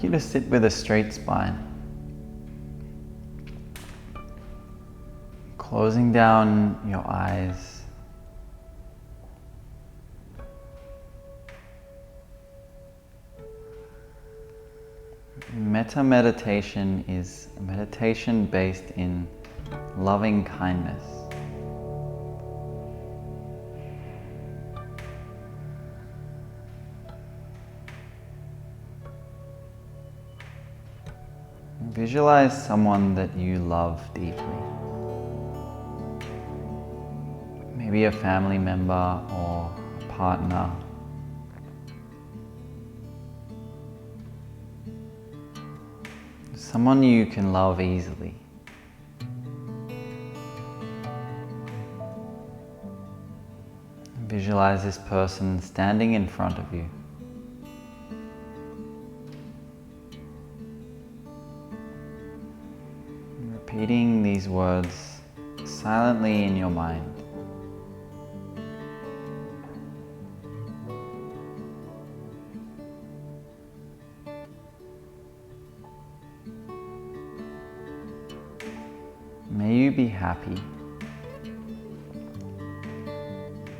you to sit with a straight spine. Closing down your eyes. Metta meditation is a meditation based in loving kindness. Visualize someone that you love deeply. Maybe a family member or a partner. Someone you can love easily. Visualize this person standing in front of you. Repeating these words silently in your mind. May you be happy.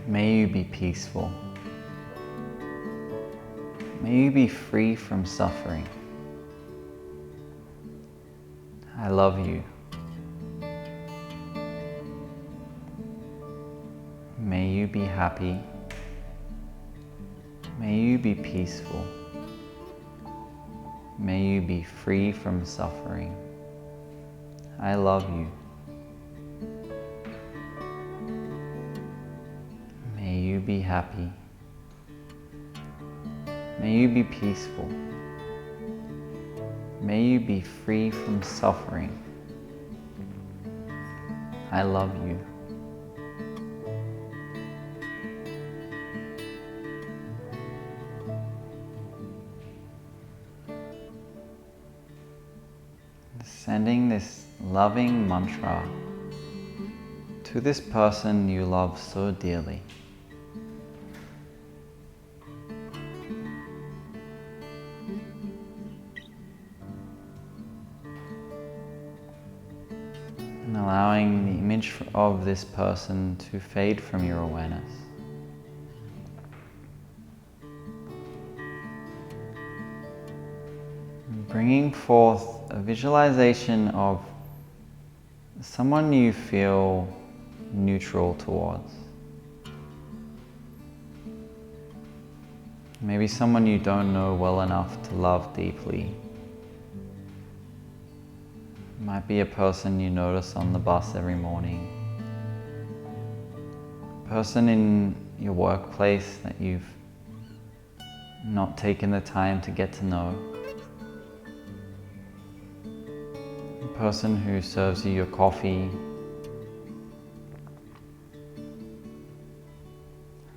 May you be peaceful. May you be free from suffering. I love you. May you be happy. May you be peaceful. May you be free from suffering. I love you. May you be happy. May you be peaceful. May you be free from suffering. I love you. Sending this loving mantra to this person you love so dearly. And allowing the image of this person to fade from your awareness. Bringing forth a visualization of someone you feel neutral towards. Maybe someone you don't know well enough to love deeply. It might be a person you notice on the bus every morning. A person in your workplace that you've not taken the time to get to know. Person who serves you your coffee.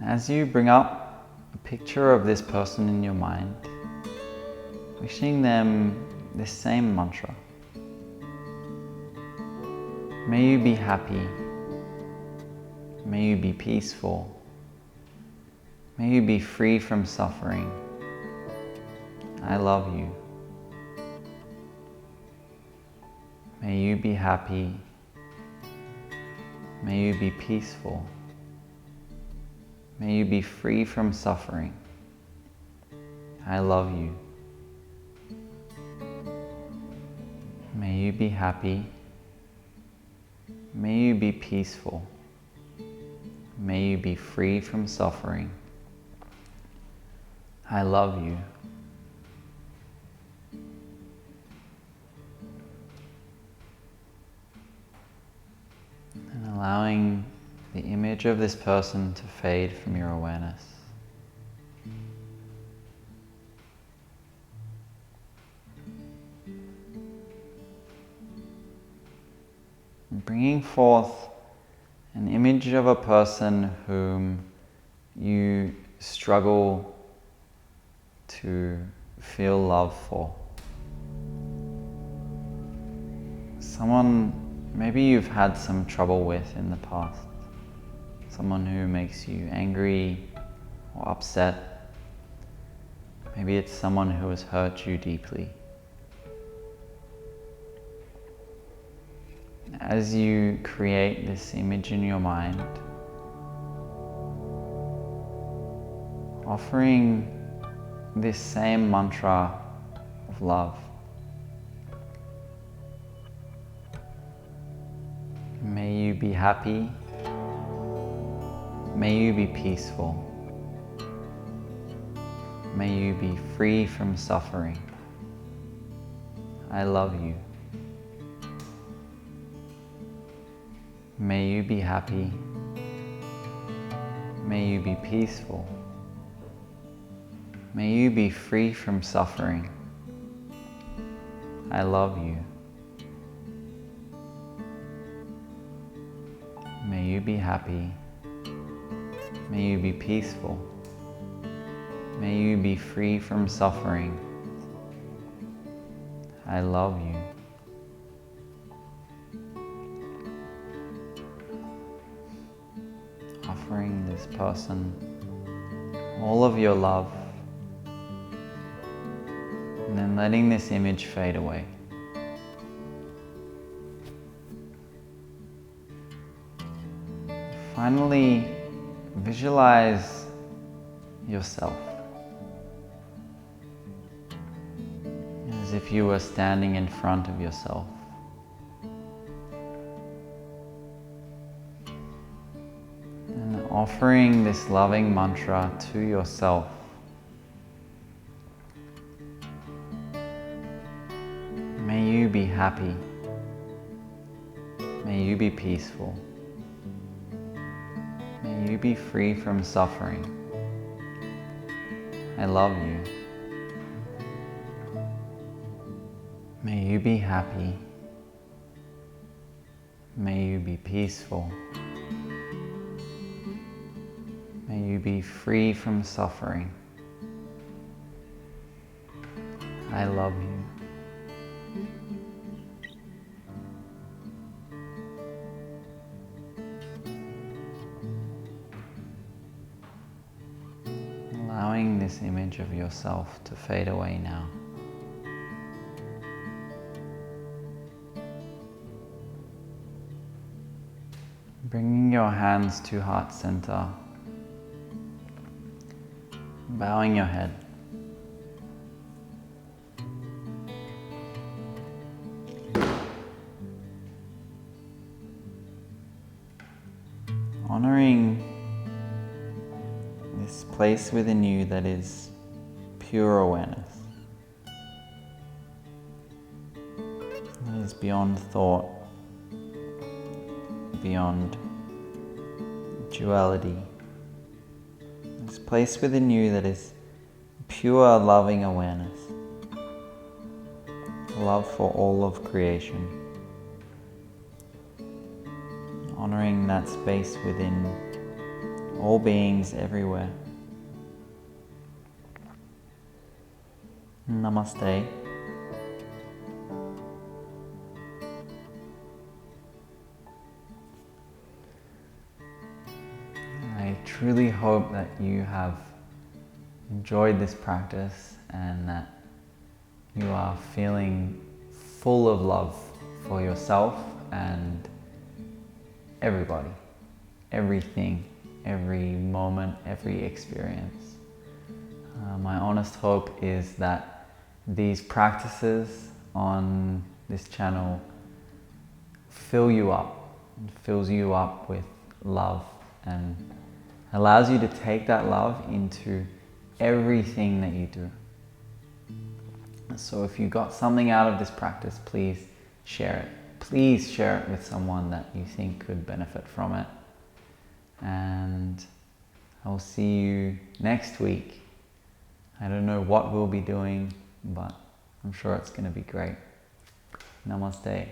As you bring up a picture of this person in your mind, wishing them this same mantra. May you be happy. May you be peaceful. May you be free from suffering. I love you. May you be happy. May you be peaceful. May you be free from suffering. I love you. May you be happy. May you be peaceful. May you be free from suffering. I love you. And allowing the image of this person to fade from your awareness. Bringing forth an image of a person whom you struggle to feel love for. Someone maybe you've had some trouble with in the past. Someone who makes you angry or upset. Maybe it's someone who has hurt you deeply. As you create this image in your mind, offering this same mantra of love. May you be happy. May you be peaceful. May you be free from suffering. I love you. May you be happy. May you be peaceful. May you be free from suffering. I love you. May you be happy. May you be peaceful. May you be free from suffering. I love you. Offering this person all of your love, and then letting this image fade away. Finally, visualize yourself as if you were standing in front of yourself. And offering this loving mantra to yourself. May you be happy. May you be peaceful. May you be free from suffering. I love you. May you be happy. May you be peaceful. May you be free from suffering. I love you. Allowing this image of yourself to fade away now. Bringing your hands to heart center. Bowing your head. Honoring this place within you that is pure awareness. It is beyond thought, beyond duality. This place within you that is pure loving awareness. Love for all of creation. Honoring that space within all beings everywhere. Namaste. I truly hope that you have enjoyed this practice and that you are feeling full of love for yourself and everybody, everything, every moment, every experience. My honest hope is that these practices on this channel fills you up with love and allows you to take that love into everything that you do. So if you got something out of this practice, please share it. Please share it with someone that you think could benefit from it. And I'll see you next week. I don't know what we'll be doing, but I'm sure it's going to be great. Namaste.